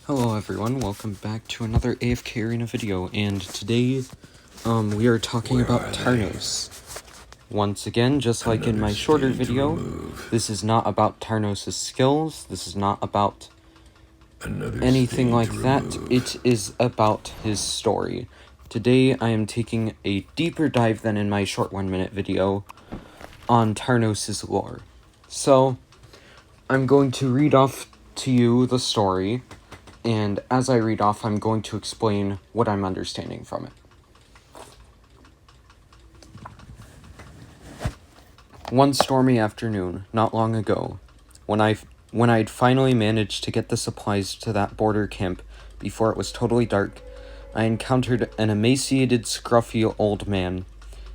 Hello everyone, welcome back to another AFK Arena video, and today, we are talking about Tarnos. Once again, just like in my shorter video, this is not about Tarnos' skills, this is not about anything like that, it is about his story. Today, I am taking a deeper dive than in my short 1-minute video on Tarnos' lore. So, I'm going to read off to you the story, and as I read off, I'm going to explain what I'm understanding from it. One stormy afternoon, not long ago, when I'd finally managed to get the supplies to that border camp before it was totally dark, I encountered an emaciated, scruffy old man.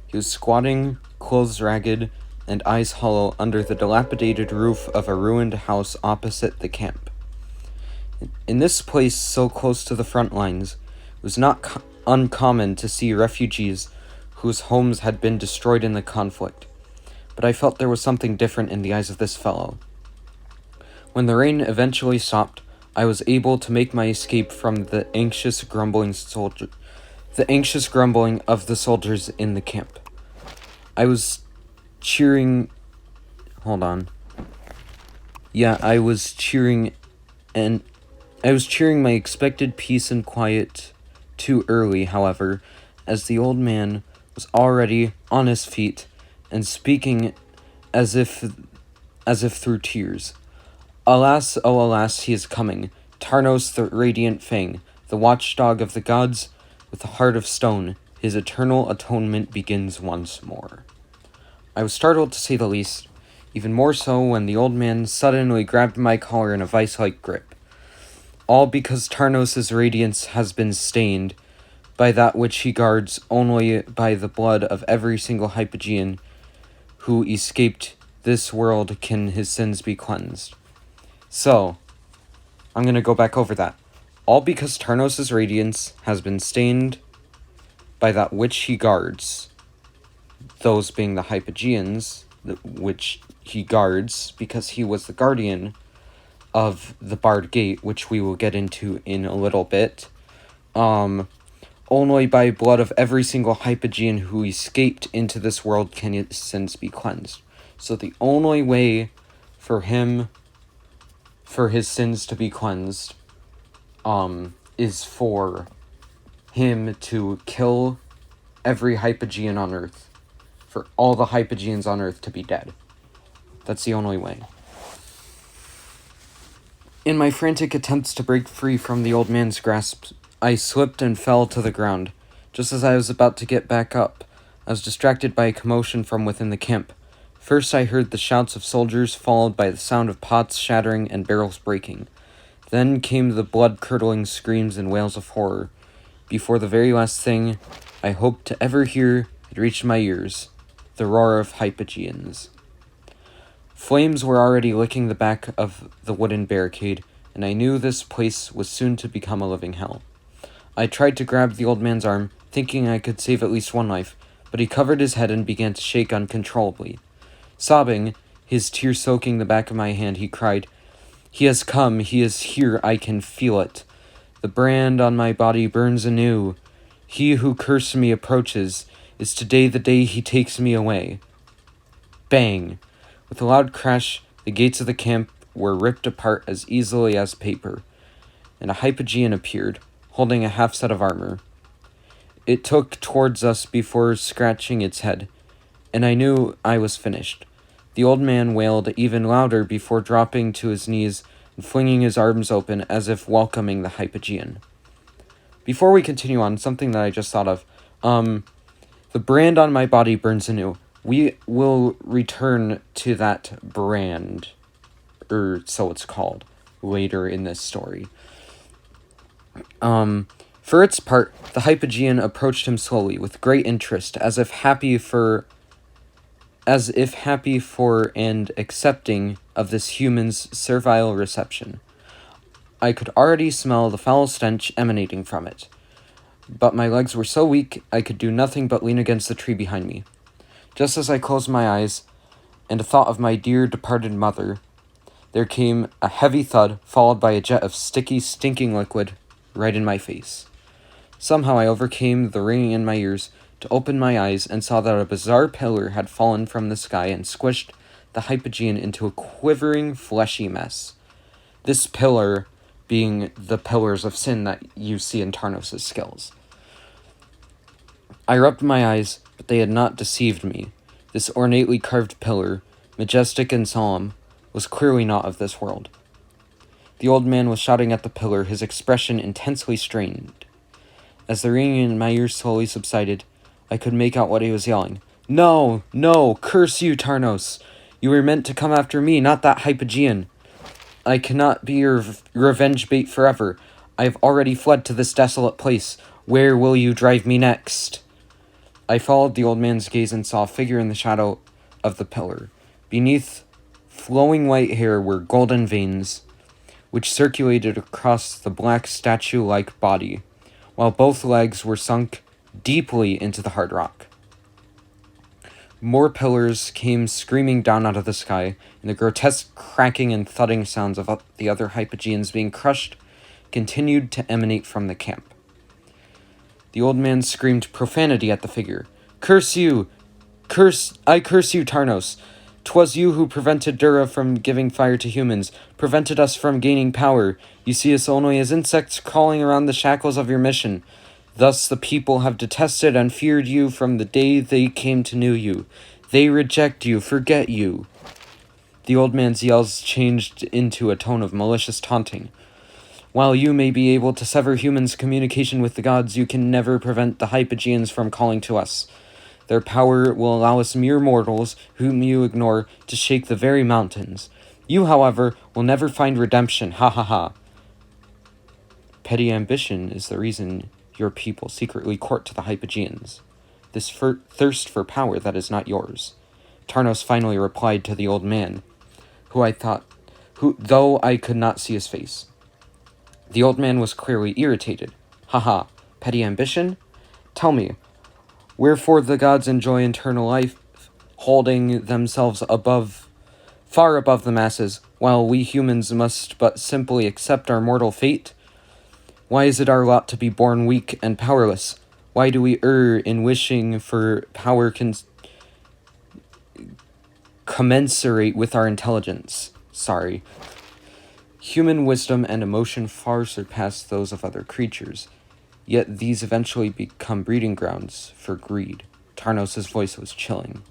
He was squatting, clothes ragged, and eyes hollow under the dilapidated roof of a ruined house opposite the camp. In this place so close to the front lines, it was not uncommon to see refugees whose homes had been destroyed in the conflict, but I felt there was something different in the eyes of this fellow. When the rain eventually stopped, I was able to make my escape from the anxious grumbling of the soldiers in the camp. I was cheering my expected peace and quiet too early, however, as the old man was already on his feet and speaking as if through tears. Alas, oh alas, he is coming, Tarnos the Radiant Fang, the watchdog of the gods, with a heart of stone. His eternal atonement begins once more. I was startled to say the least, even more so when the old man suddenly grabbed my collar in a vice-like grip. All because Tarnos' radiance has been stained by that which he guards only by the blood of every single Hypogean who escaped this world can his sins be cleansed. So, I'm going to go back over that. All because Tarnos' radiance has been stained by that which he guards, those being the Hypogeans, which he guards because he was the guardian of the Barred Gate, which we will get into in a little bit. Only by blood of every single Hypogean who escaped into this world can his sins be cleansed. So the only way for his sins to be cleansed, is for him to kill every Hypogean on Earth. For all the Hypogeans on Earth to be dead. That's the only way. In my frantic attempts to break free from the old man's grasp, I slipped and fell to the ground. Just as I was about to get back up, I was distracted by a commotion from within the camp. First I heard the shouts of soldiers, followed by the sound of pots shattering and barrels breaking. Then came the blood-curdling screams and wails of horror, before the very last thing I hoped to ever hear had reached my ears, the roar of Hypogeans. Flames were already licking the back of the wooden barricade, and I knew this place was soon to become a living hell. I tried to grab the old man's arm, thinking I could save at least one life, but he covered his head and began to shake uncontrollably. Sobbing, his tears soaking the back of my hand, he cried, "He has come, he is here, I can feel it. The brand on my body burns anew. He who cursed me approaches. Is today the day he takes me away." Bang! With a loud crash, the gates of the camp were ripped apart as easily as paper, and a Hypogean appeared, holding a half set of armor. It took towards us before scratching its head, and I knew I was finished. The old man wailed even louder before dropping to his knees and flinging his arms open as if welcoming the Hypogean. Before we continue on, something that I just thought of. The brand on my body burns anew. We will return to that brand, or so it's called, later in this story. For its part, the Hypogean approached him slowly, with great interest, as if happy for and accepting of this human's servile reception. I could already smell the foul stench emanating from it, but my legs were so weak I could do nothing but lean against the tree behind me. Just as I closed my eyes, and thought of my dear departed mother, There came a heavy thud, followed by a jet of sticky, stinking liquid right in my face. Somehow I overcame the ringing in my ears to open my eyes and saw that a bizarre pillar had fallen from the sky and squished the Hypogean into a quivering, fleshy mess. This pillar being the pillars of sin that you see in Tarnos' skills. I rubbed my eyes, but they had not deceived me. This ornately carved pillar, majestic and solemn, was clearly not of this world. The old man was shouting at the pillar, his expression intensely strained. As the ringing in my ears slowly subsided, I could make out what he was yelling. No, no, curse you, Tarnos! You were meant to come after me, not that Hypogean. I cannot be your revenge bait forever. I have already fled to this desolate place. Where will you drive me next? I followed the old man's gaze and saw a figure in the shadow of the pillar. Beneath flowing white hair were golden veins, which circulated across the black statue-like body, while both legs were sunk deeply into the hard rock. More pillars came screaming down out of the sky, and the grotesque cracking and thudding sounds of the other Hypogeans being crushed continued to emanate from the camp. The old man screamed profanity at the figure. Curse you! I curse you, Tarnos! 'Twas you who prevented Dura from giving fire to humans, prevented us from gaining power. You see us only as insects crawling around the shackles of your mission. Thus the people have detested and feared you from the day they came to know you. They reject you, forget you. The old man's yells changed into a tone of malicious taunting. While you may be able to sever humans' communication with the gods, you can never prevent the Hypogeans from calling to us. Their power will allow us mere mortals, whom you ignore, to shake the very mountains. You, however, will never find redemption, ha ha ha. Petty ambition is the reason your people secretly court to the Hypogeans. This thirst for power that is not yours. Tarnos finally replied to the old man, though I could not see his face. The old man was clearly irritated. Haha, petty ambition? Tell me, wherefore the gods enjoy eternal life, holding themselves far above the masses, while we humans must but simply accept our mortal fate? Why is it our lot to be born weak and powerless? Why do we err in wishing for power commensurate with our intelligence? Human wisdom and emotion far surpass those of other creatures, yet these eventually become breeding grounds for greed. Tarnos' voice was chilling.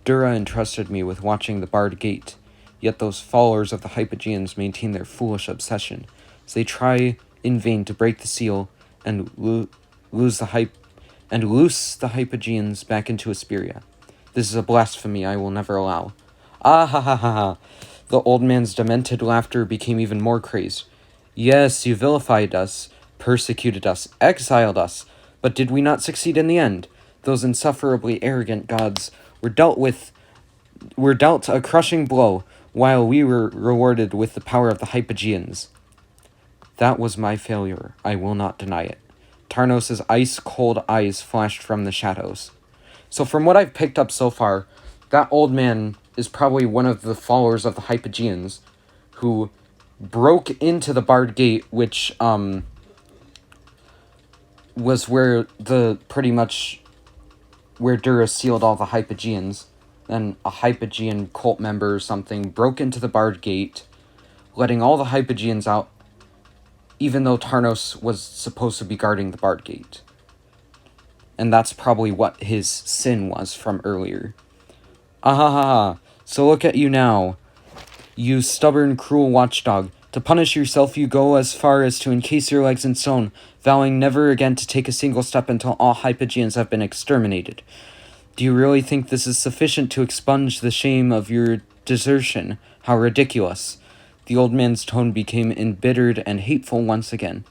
Dura entrusted me with watching the barred gate, yet those followers of the Hypogeans maintain their foolish obsession, as they try in vain to break the seal and loose the Hypogeans back into Asperia. This is a blasphemy I will never allow. Ah ha ha ha ha! The old man's demented laughter became even more crazed. Yes, you vilified us, persecuted us, exiled us, but did we not succeed in the end? Those insufferably arrogant gods were dealt a crushing blow, while we were rewarded with the power of the Hypogeans. That was my failure, I will not deny it. Tarnos' ice-cold eyes flashed from the shadows. So from what I've picked up so far, that old man is probably one of the followers of the Hypogeans who broke into the barred gate, which was where where Dura sealed all the Hypogeans. Then a Hypogean cult member or something broke into the barred gate, letting all the Hypogeans out, even though Tarnos was supposed to be guarding the barred gate. And that's probably what his sin was from earlier. Ahaha, so look at you now, you stubborn, cruel watchdog. To punish yourself, you go as far as to encase your legs in stone, vowing never again to take a single step until all Hypogeans have been exterminated. Do you really think this is sufficient to expunge the shame of your desertion? How ridiculous. The old man's tone became embittered and hateful once again.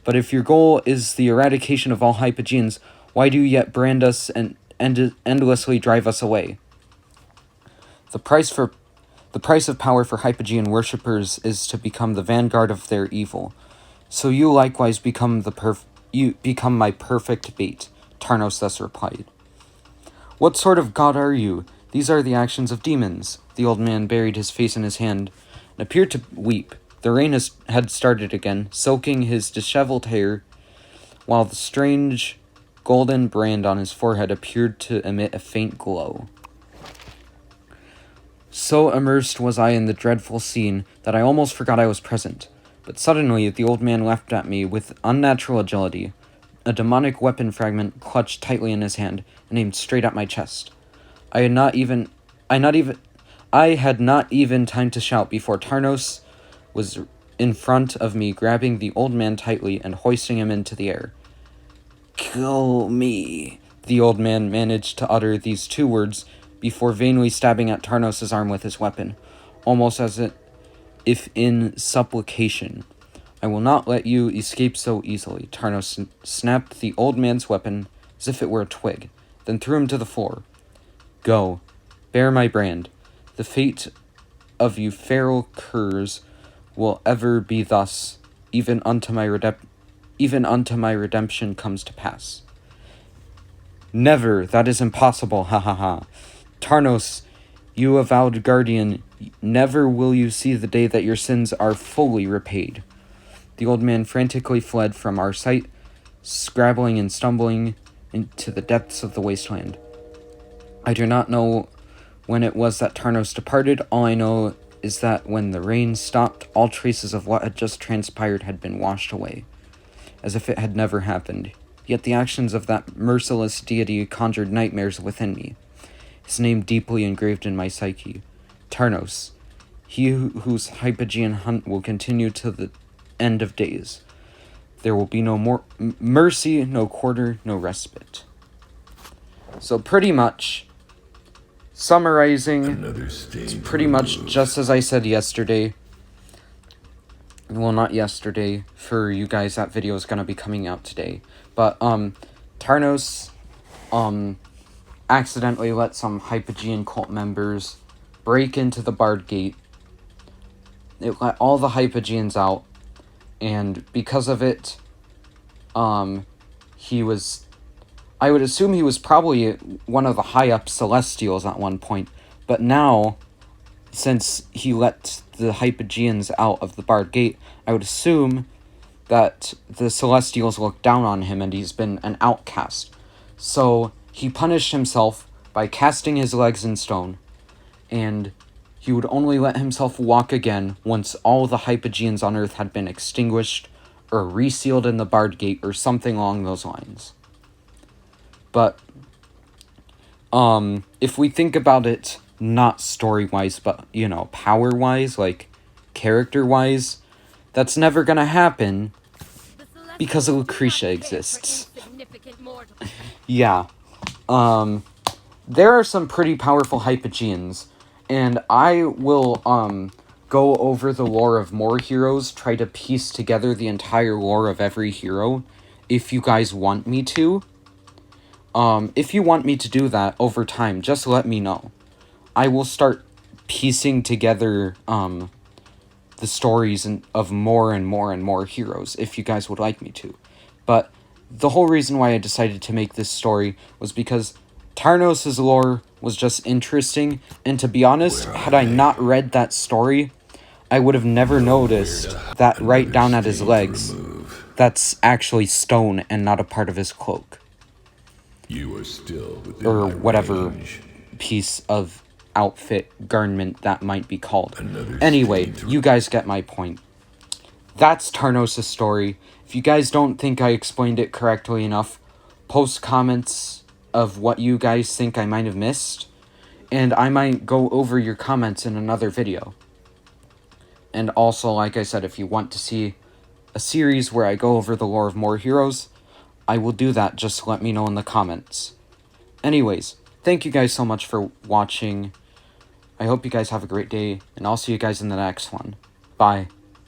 But if your goal is the eradication of all Hypogeans, why do you yet brand us and endlessly drive us away? The price of power for Hypogean worshippers is to become the vanguard of their evil. So you likewise become my perfect bait, Tarnos thus replied. What sort of god are you? These are the actions of demons. The old man buried his face in his hand. and appeared to weep. The rain had started again, soaking his disheveled hair, while the strange golden brand on his forehead appeared to emit a faint glow. So immersed was I in the dreadful scene that I almost forgot I was present. But suddenly the old man leapt at me with unnatural agility, a demonic weapon fragment clutched tightly in his hand and aimed straight at my chest. I had not even time to shout before Tarnos was in front of me, grabbing the old man tightly and hoisting him into the air. "Kill me," the old man managed to utter these two words before vainly stabbing at Tarnos' arm with his weapon, almost as if in supplication. "I will not let you escape so easily." Tarnos snapped the old man's weapon as if it were a twig, then threw him to the floor. "Go, bear my brand. The fate of you feral curs will ever be thus, even unto my redemption comes to pass." "Never, that is impossible, ha ha ha. Tarnos, you avowed guardian, never will you see the day that your sins are fully repaid." The old man frantically fled from our sight, scrabbling and stumbling into the depths of the wasteland. I do not know when it was that Tarnos departed. All I know is that when the rain stopped, all traces of what had just transpired had been washed away, as if it had never happened. Yet the actions of that merciless deity conjured nightmares within me, his name deeply engraved in my psyche. Tarnos, he whose Hypogean hunt will continue to the end of days. There will be no more mercy, no quarter, no respite. So pretty much, summarizing, it's pretty much just as I said yesterday. Well, not yesterday. For you guys, that video is going to be coming out today. But, Tarnos, accidentally let some Hypogean cult members break into the Bard Gate. It let all the Hypogeans out, and because of it, I would assume he was probably one of the high-up Celestials at one point, but now, since he let the Hypogeans out of the Bard Gate, I would assume that the Celestials look down on him and he's been an outcast. So he punished himself by casting his legs in stone, and he would only let himself walk again once all the Hypogeans on Earth had been extinguished or resealed in the Bard Gate or something along those lines. But, if we think about it, not story-wise, but, power-wise, like, character-wise, that's never gonna happen because Lucretia exists. Yeah. There are some pretty powerful Hypogeans, and I will, go over the lore of more heroes, try to piece together the entire lore of every hero, if you guys want me to. If you want me to do that over time, just let me know. I will start piecing together, the stories of more and more and more heroes, if you guys would like me to. But the whole reason why I decided to make this story was because Tarnos' lore was just interesting, and to be honest, had I not read that story, I would have never noticed that right down at his legs, that's actually stone and not a part of his cloak. You are still within or my whatever range. Piece of outfit, garment that might be called. Anyway, you guys get my point. That's Tarnos' story. If you guys don't think I explained it correctly enough, post comments of what you guys think I might have missed, and I might go over your comments in another video. And also, like I said, if you want to see a series where I go over the lore of more heroes, I will do that. Just let me know in the comments. Anyways, thank you guys so much for watching. I hope you guys have a great day, and I'll see you guys in the next one. Bye.